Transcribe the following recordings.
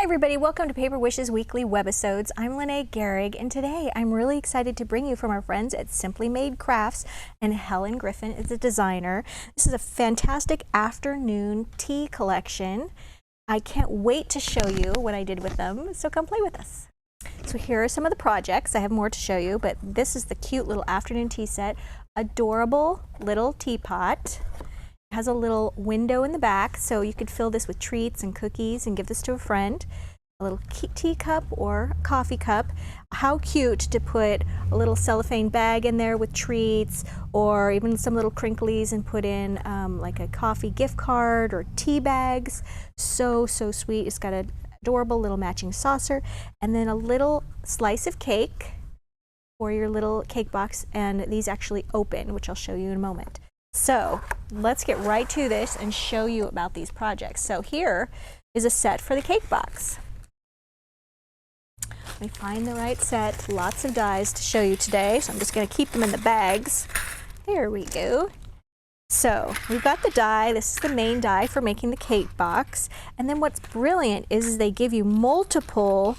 everybody, welcome to Paper Wishes Weekly Webisodes. I'm Lene Gehrig, and today I'm really excited to bring you from our friends at Simply Made Crafts, and Helen Griffin is the designer. This is a fantastic afternoon tea collection. I can't wait to show you what I did with them, so come play with us. So here are some of the projects. I have more to show you, but this is the cute little afternoon tea set. Adorable little teapot. Has a little window in the back, so you could fill this with treats and cookies and give this to a friend. A little teacup or coffee cup. How cute to put a little cellophane bag in there with treats, or even some little crinklies and put in like a coffee gift card or tea bags. So sweet. It's got an adorable little matching saucer, and then a little slice of cake for your little cake box, and these actually open, which I'll show you in a moment. So let's get right to this and show you about these projects. So here is a set for the cake box. Let me find the right set. Lots of dies to show you today, so I'm just going to keep them in the bags. There we go. So we've got the die. This is the main die for making the cake box. And then what's brilliant is they give you multiple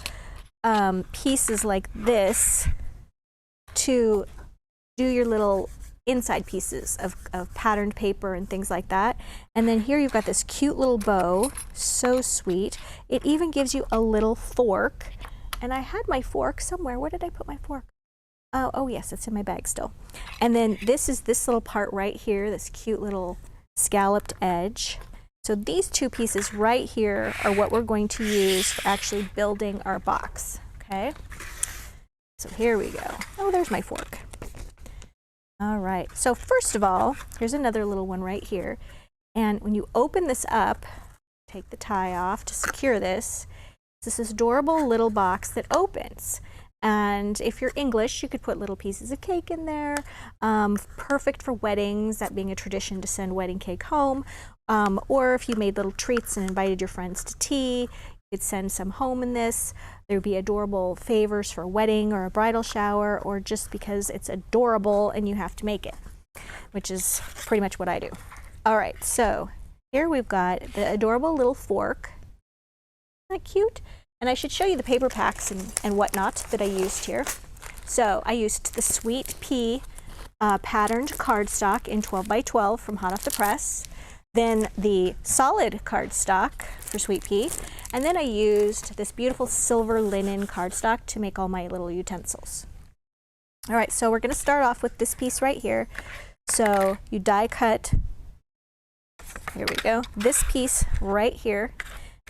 pieces like this to do your little inside pieces of patterned paper and things like that. And then here you've got this cute little bow, so sweet. It even gives you a little fork, and I had my fork somewhere. Where did I put my fork? Oh yes, it's in my bag still. And then this is this little part right here, this cute little scalloped edge. So these two pieces right here are what we're going to use for actually building our box, okay? So here we go. Oh, there's my fork. All right, so first of all, here's another little one right here. And when you open this up, take the tie off to secure this, it's this adorable little box that opens. And if you're English, you could put little pieces of cake in there. Perfect for weddings, that being a tradition to send wedding cake home. Or if you made little treats and invited your friends to tea, you could send some home in this. There would be adorable favors for a wedding or a bridal shower, or just because it's adorable and you have to make it, which is pretty much what I do. All right, so here we've got the adorable little fork. Isn't that cute? And I should show you the paper packs and whatnot that I used here. So I used the Sweet Pea patterned cardstock in 12 by 12 from hot off the press. Then the solid cardstock for Sweet Pea, and then I used this beautiful silver linen cardstock to make all my little utensils. All right, so we're going to start off with this piece right here. So you die cut, here we go, this piece right here,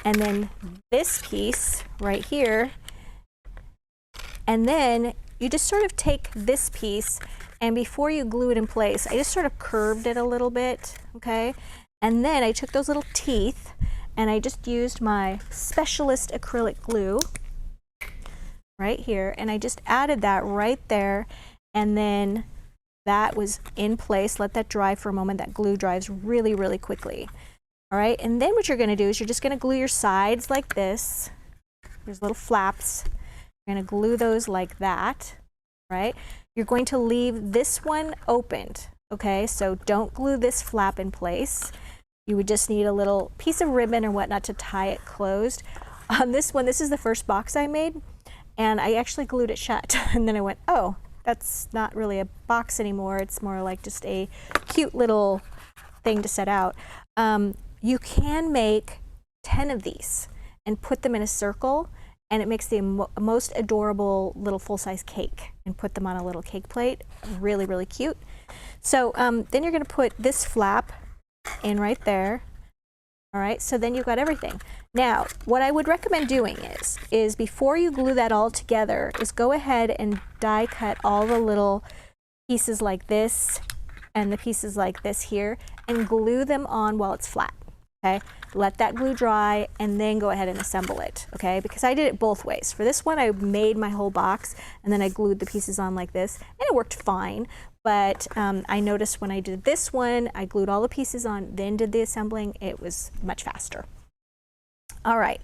and then this piece right here, and then you just sort of take this piece, and before you glue it in place, I just sort of curved it a little bit, okay? And then I took those little teeth and I just used my Specialist acrylic glue right here, and I just added that right there, and then that was in place. Let that dry for a moment. That glue dries really quickly. All right, and then what you're going to do is you're just going to glue your sides like this. There's little flaps. You're going to glue those like that, right? You're going to leave this one opened, okay? So don't glue this flap in place. You would just need a little piece of ribbon or whatnot to tie it closed. On this one, this is the first box I made, and I actually glued it shut. And then I went, oh, that's not really a box anymore. It's more like just a cute little thing to set out. You can make 10 of these and put them in a circle, and it makes the most adorable little full-size cake, and put them on a little cake plate. Really cute. So then you're going to put this flap in right there. All right, so then you've got everything. Now, what I would recommend doing is before you glue that all together, is go ahead and die cut all the little pieces like this and the pieces like this here, and glue them on while it's flat. Okay, let that glue dry and then go ahead and assemble it, okay? Because I did it both ways. For this one, I made my whole box and then I glued the pieces on like this, and it worked fine. But I noticed when I did this one, I glued all the pieces on, then did the assembling. It was much faster. All right.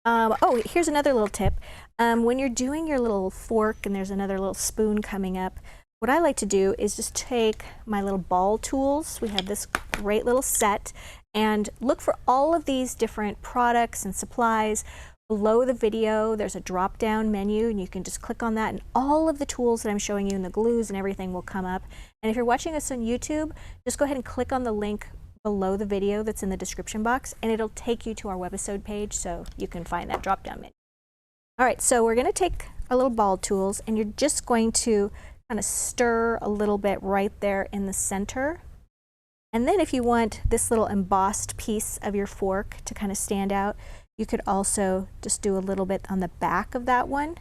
Oh, here's another little tip. When you're doing your little fork and there's another little spoon coming up, what I like to do is just take my little ball tools. We have this great little set, and look for all of these different products and supplies Below the video, there's a drop-down menu, and you can just click on that, and all of the tools that I'm showing you and the glues and everything will come up. And if you're watching us on YouTube, just go ahead and click on the link below the video that's in the description box, and it'll take you to our Webisode page so you can find that drop-down menu. All right, so we're going to take our little ball tools, and you're just going to kind of stir a little bit right there in the center. And then if you want this little embossed piece of your fork to kind of stand out, you could also just do a little bit on the back of that one.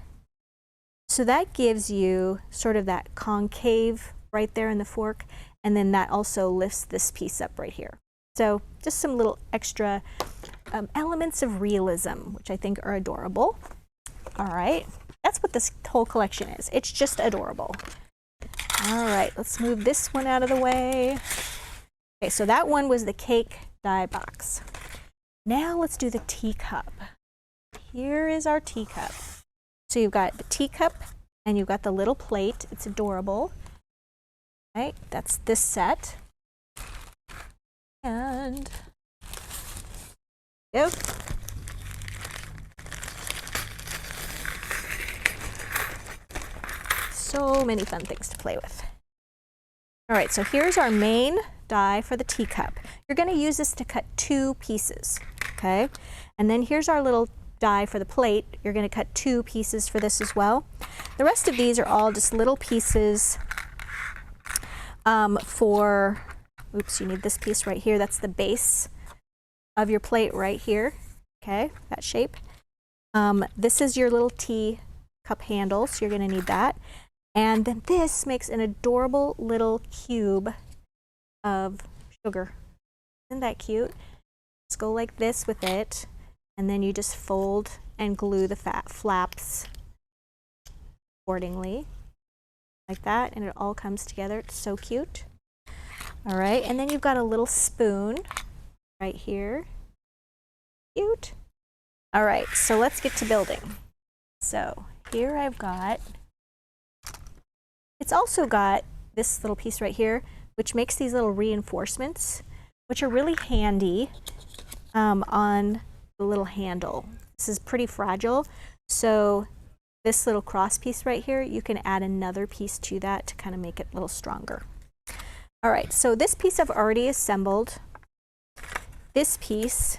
So that gives you sort of that concave right there in the fork, and then that also lifts this piece up right here. So just some little extra elements of realism, which I think are adorable. All right, that's what this whole collection is. It's just adorable. All right, let's move this one out of the way. Okay, so that one was the cake die box. Now let's do the teacup. Here is our teacup. So you've got the teacup and you've got the little plate. It's adorable. Right, that's this set. And go. So many fun things to play with. All right, so here's our main die for the teacup. You're going to use this to cut 2 pieces, okay? And then here's our little die for the plate. You're going to cut 2 pieces for this as well. The rest of these are all just little pieces for, oops, you need this piece right here. That's the base of your plate right here, okay, that shape. This is your little tea cup handle, so you're going to need that. And then this makes an adorable little cube of sugar. Isn't that cute? Just go like this with it, and then you just fold and glue the flaps accordingly, like that, and it all comes together. It's so cute. All right, and then you've got a little spoon right here. Cute. All right, so let's get to building. So here I've got, it's also got this little piece right here, which makes these little reinforcements, which are really handy on the little handle. This is pretty fragile, so this little cross piece right here, you can add another piece to that to kind of make it a little stronger. All right, so this piece I've already assembled. This piece,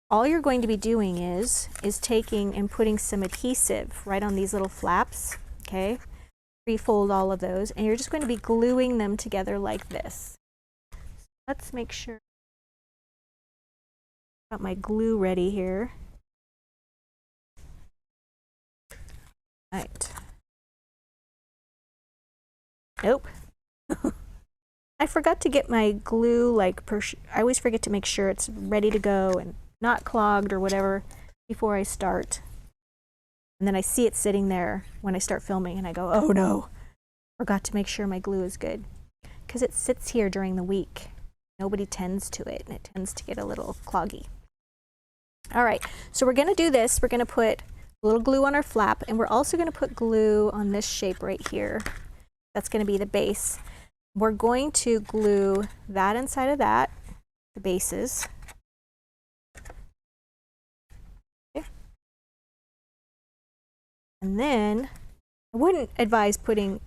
all you're going to be doing is taking and putting some adhesive right on these little flaps, okay? Refold all of those, and you're just going to be gluing them together like this. Let's make sure I've got my glue ready here. All right. Nope. I forgot to get my glue, like, I always forget to make sure it's ready to go and not clogged or whatever before I start. And then I see it sitting there when I start filming and I go, oh no, forgot to make sure my glue is good. Because it sits here during the week. Nobody tends to it and it tends to get a little cloggy. All right, so we're gonna do this. We're gonna put a little glue on our flap, and we're also gonna put glue on this shape right here. That's gonna be the base. We're going to glue that inside of that, the bases. Okay. And then, I wouldn't advise putting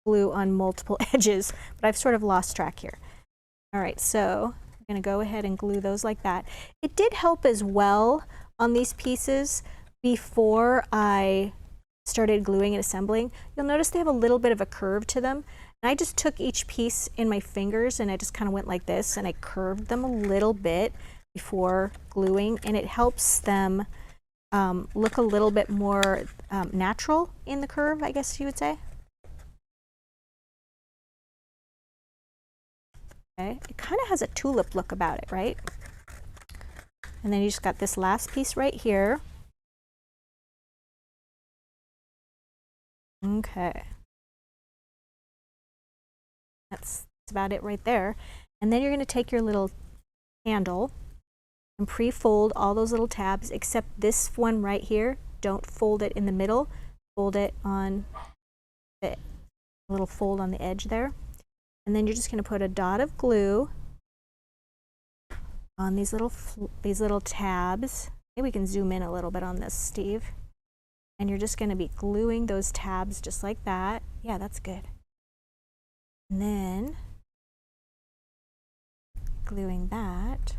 glue on multiple edges, but I've sort of lost track here. All right, so I'm gonna go ahead and glue those like that. It did help as well on these pieces before I started gluing and assembling. You'll notice they have a little bit of a curve to them. And I just took each piece in my fingers and I just kind of went like this and I curved them a little bit before gluing, and it helps them look a little bit more natural in the curve, I guess you would say. Okay, it kind of has a tulip look about it, right? And then you just got this last piece right here. Okay. That's about it right there. And then you're going to take your little handle and pre-fold all those little tabs except this one right here. Don't fold it in the middle. Fold it on the little fold on the edge there. And then you're just going to put a dot of glue on these little tabs Maybe we can zoom in a little bit on this, Steve. And you're just going to be gluing those tabs just like that. Yeah, that's good. And then gluing that.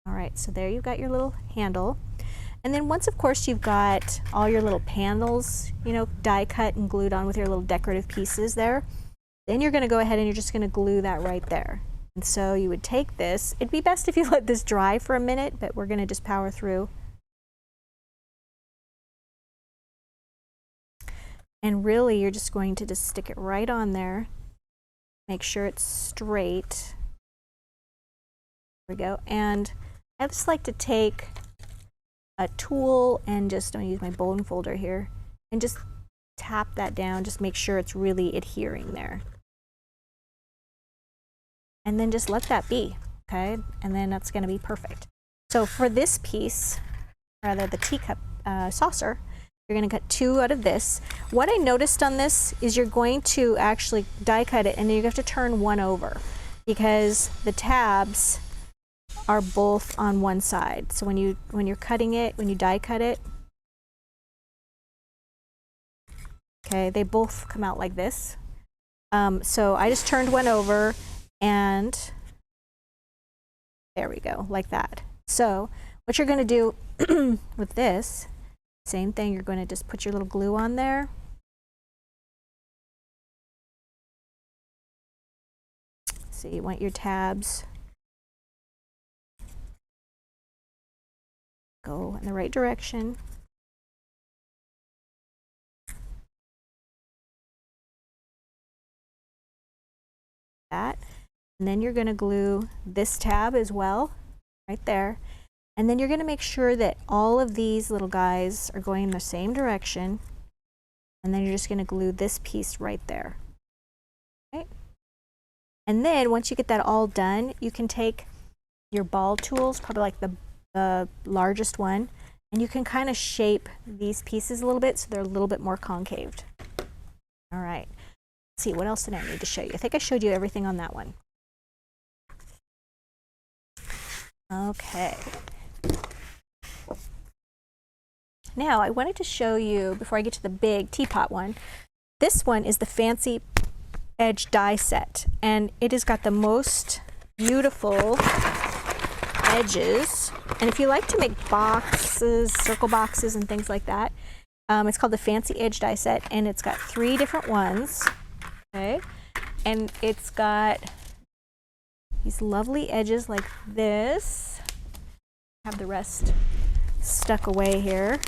All right, so there you've got your little handle. And then once, of course, you've got all your little panels, you know, die cut and glued on with your little decorative pieces there, then you're going to go ahead and you're just going to glue that right there. And so you would take this. It'd be best if you let this dry for a minute, but we're going to just power through. And really, you're just going to just stick it right on there. Make sure it's straight. There we go. And I just like to take a tool and just, I'm going to use my bone folder here, and just tap that down, just make sure it's really adhering there. And then just let that be, okay? And then that's going to be perfect. So for this piece, rather the teacup saucer, you're going to cut 2 out of this. What I noticed on this is you're going to actually die cut it, and then you have to turn one over because the tabs are both on one side. So when you're cutting it, when you die cut it, okay, they both come out like this. So I just turned one over, and there we go, like that. So what you're going to do with this, same thing, you're going to just put your little glue on there. So you want your tabs go in the right direction. That. And then you're going to glue this tab as well, right there. And then you're going to make sure that all of these little guys are going in the same direction. And then you're just going to glue this piece right there. Okay. And then once you get that all done, you can take your ball tools, probably like the largest one, and you can kind of shape these pieces a little bit so they're a little bit more concaved. All right. Let's see, what else did I need to show you? I think I showed you everything on that one. Okay. Now I wanted to show you, before I get to the big teapot one, this one is the fancy edge die set, and it has got the most beautiful edges. And if you like to make boxes, circle boxes and things like that, it's called the fancy edge die set, and it's got 3 different ones. Okay, and it's got these lovely edges like this. Have the rest stuck away here.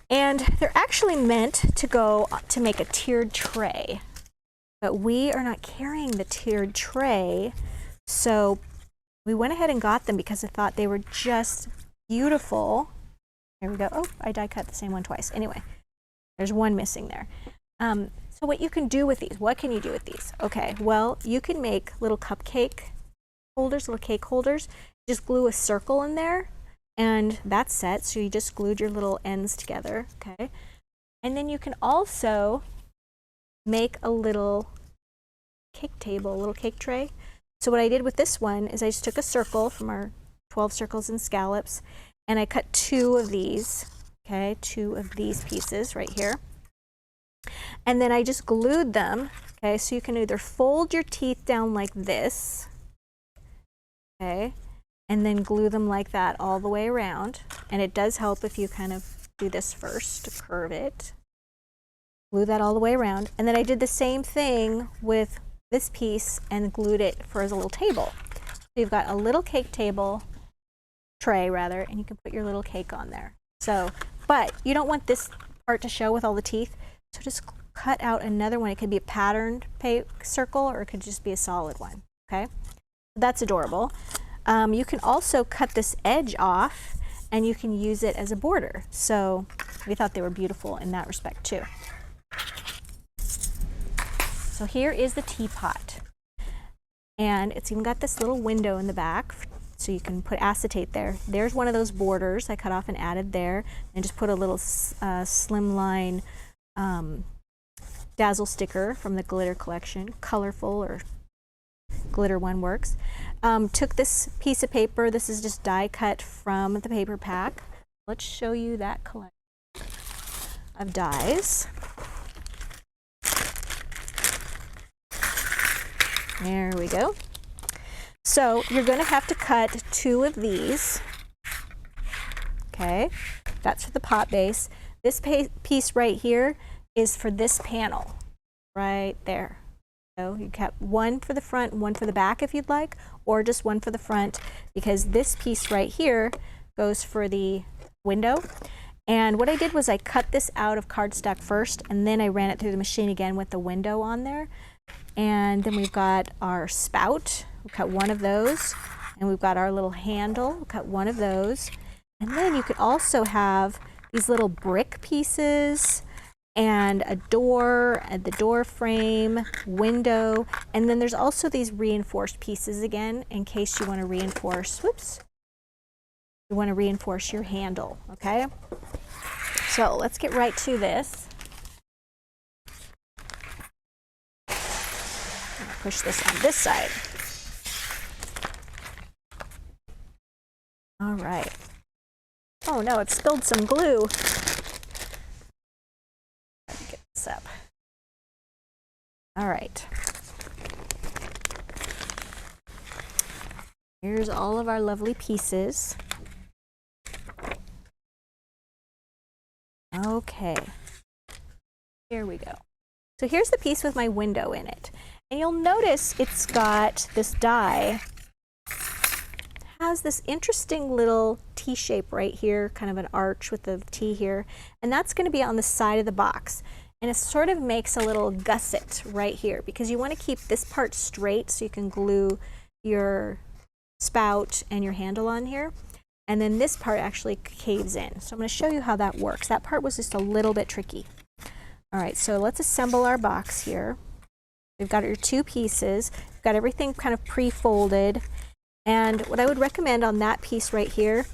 And they're actually meant to go to make a tiered tray, but we are not carrying the tiered tray, so we went ahead and got them because I thought they were just beautiful. There we go. Oh, I die cut the same one twice. Anyway, there's one missing there. So what you can do with these, what can you do with these? Okay, well, you can make little cupcake holders, little cake holders. Just glue a circle in there, and that's set. So you just glued your little ends together, okay? And then you can also make a little cake table, a little cake tray. So what I did with this one is I just took a circle from our 12 circles and scallops, and I cut 2 of these, okay, 2 of these pieces right here. And then I just glued them, okay, so you can either fold your teeth down like this, okay, and then glue them like that all the way around. And it does help if you kind of do this first to curve it. Glue that all the way around. And then I did the same thing with this piece and glued it for as a little table. So you've got a little cake table, tray rather, and you can put your little cake on there. So, but you don't want this part to show with all the teeth, so just cut out another one. It could be a patterned circle, or it could just be a solid one, okay? That's adorable. You can also cut this edge off, and you can use it as a border. So we thought they were beautiful in that respect too. So here is the teapot, and it's even got this little window in the back, so you can put acetate there. There's one of those borders I cut off and added there, and just put a little slimline dazzle sticker from the glitter collection. Colorful or glitter one works. Took this piece of paper. This is just die cut from the paper pack. Let's show you that collection of dies. There we go. So you're going to have to cut 2 of these. Okay, that's for the pot base. This piece right here is for this panel, right there. So you kept 1 for the front and 1 for the back if you'd like, or just 1 for the front, because this piece right here goes for the window. And what I did was I cut this out of cardstock first, and then I ran it through the machine again with the window on there. And then we've got our spout. We'll cut 1 of those. And we've got our little handle. We'll cut 1 of those. And then you could also have these little brick pieces and a door, and the door frame, window, and then there's also these reinforced pieces again in case you want to reinforce, whoops, you want to reinforce your handle, okay? So let's get right to this. Push this on this side. All right. Oh no, it spilled some glue. Let me get this up. All right. Here's all of our lovely pieces. Okay. Here we go. So here's the piece with my window in it. And you'll notice it's got this die, has this interesting little T shape right here, kind of an arch with the T here, and that's going to be on the side of the box. And it sort of makes a little gusset right here because you want to keep this part straight so you can glue your spout and your handle on here. And then this part actually caves in. So I'm going to show you how that works. That part was just a little bit tricky. All right, so let's assemble our box here. We've got your 2 pieces. We've got everything kind of pre-folded. And what I would recommend on that piece right here,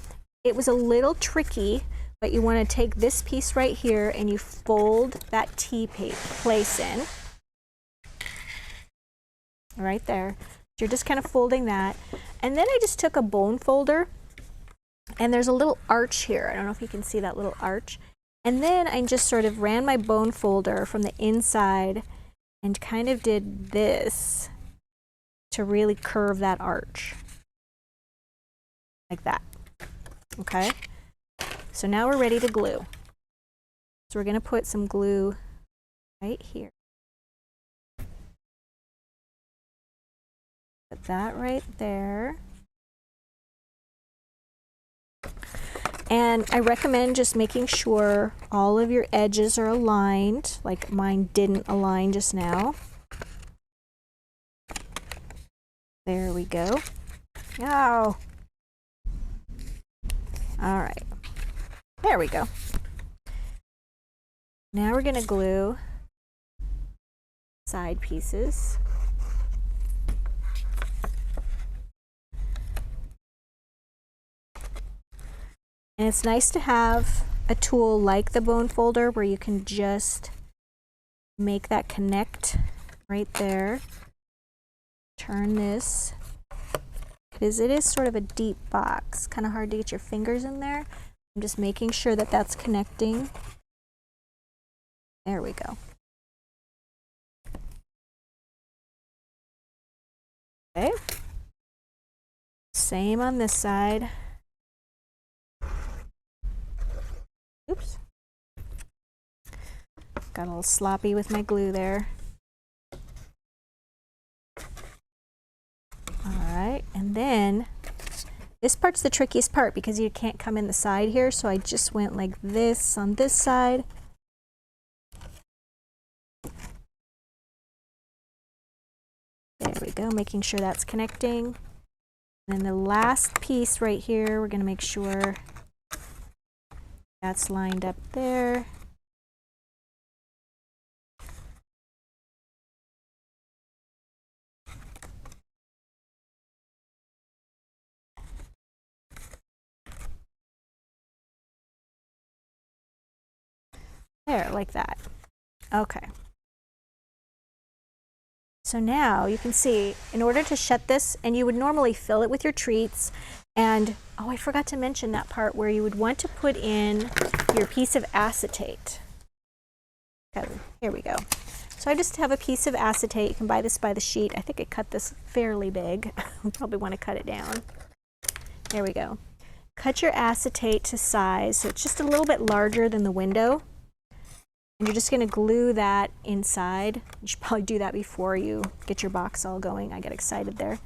it was a little tricky, but you want to take this piece right here and you fold that T place in. Right there. You're just kind of folding that. And then I just took a bone folder, and there's a little arch here. I don't know if you can see that little arch. And then I just sort of ran my bone folder from the inside and kind of did this to really curve that arch. Like that. Okay? So now we're ready to glue. So we're going to put some glue right here. Put that right there. And I recommend just making sure all of your edges are aligned, like mine didn't align just now. There we go. Oh. All right. There we go. Now we're going to glue side pieces. And it's nice to have a tool like the bone folder where you can just make that connect right there. Turn this, because it is sort of a deep box, kind of hard to get your fingers in there. I'm just making sure that that's connecting. There we go. Okay. Same on this side. Oops. Got a little sloppy with my glue there. Alright, and then this part's the trickiest part because you can't come in the side here, so I just went like this on this side. There we go, making sure that's connecting. And then the last piece right here, we're going to make sure that's lined up there. There, like that. Okay. So now you can see, in order to shut this, and you would normally fill it with your treats, and oh, I forgot to mention that part where you would want to put in your piece of acetate. Okay, here we go. So I just have a piece of acetate. You can buy this by the sheet. I think I cut this fairly big. You probably want to cut it down. There we go. Cut your acetate to size, so it's just a little bit larger than the window. And you're just going to glue that inside. You should probably do that before you get your box all going. I get excited there.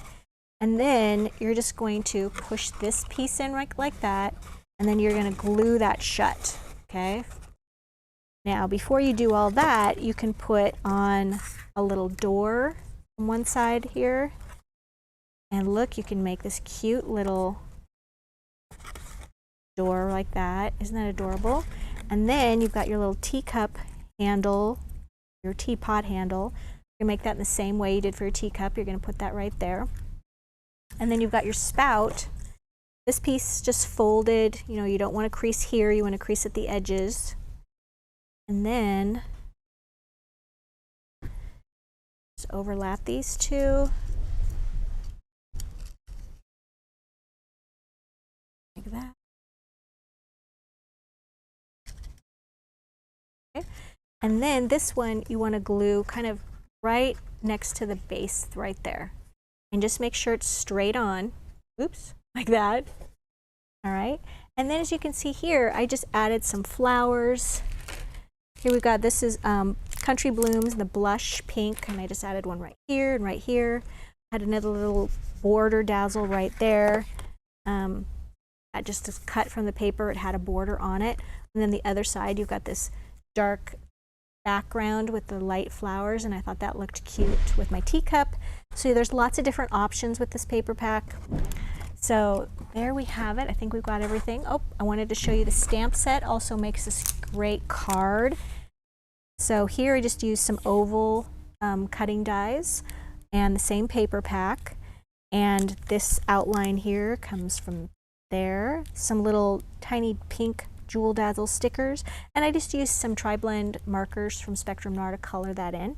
And then you're just going to push this piece in like that, and then you're going to glue that shut, okay? Now, before you do all that, you can put on a little door on one side here. And look, you can make this cute little door like that. Isn't that adorable? And then you've got your little teacup handle, your teapot handle. You can make that in the same way you did for your teacup. You're going to put that right there. And then you've got your spout. This piece just folded. You know, you don't want to crease here. You want to crease at the edges. And then just overlap these two. Like that. Okay. And then this one you want to glue kind of right next to the base right there. And just make sure it's straight on. Oops, like that. All right. And then as you can see here, I just added some flowers. Here we've got, this is Country Blooms, the blush pink, and I just added one right here and right here. Had another little border dazzle right there. I just cut from the paper, it had a border on it. And then the other side, you've got this dark background with the light flowers, and I thought that looked cute with my teacup. So there's lots of different options with this paper pack. So there we have it. I think we've got everything. Oh, I wanted to show you the stamp set. Also makes this great card. So here I just used some oval cutting dies and the same paper pack. And this outline here comes from there. Some little tiny pink jewel dazzle stickers. And I just used some tri-blend markers from Spectrum Noir to color that in.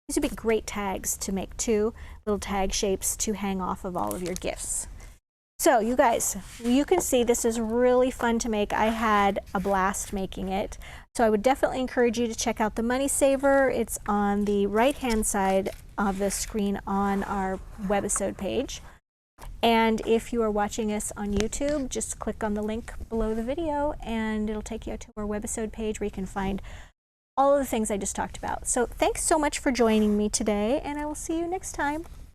These would be great tags to make too, little tag shapes to hang off of all of your gifts. So you guys, you can see this is really fun to make. I had a blast making it. So I would definitely encourage you to check out the Money Saver. It's on the right-hand side of the screen on our Webisode page. And if you are watching us on YouTube, just click on the link below the video and it'll take you to our Webisode page where you can find all of the things I just talked about. So thanks so much for joining me today, and I will see you next time.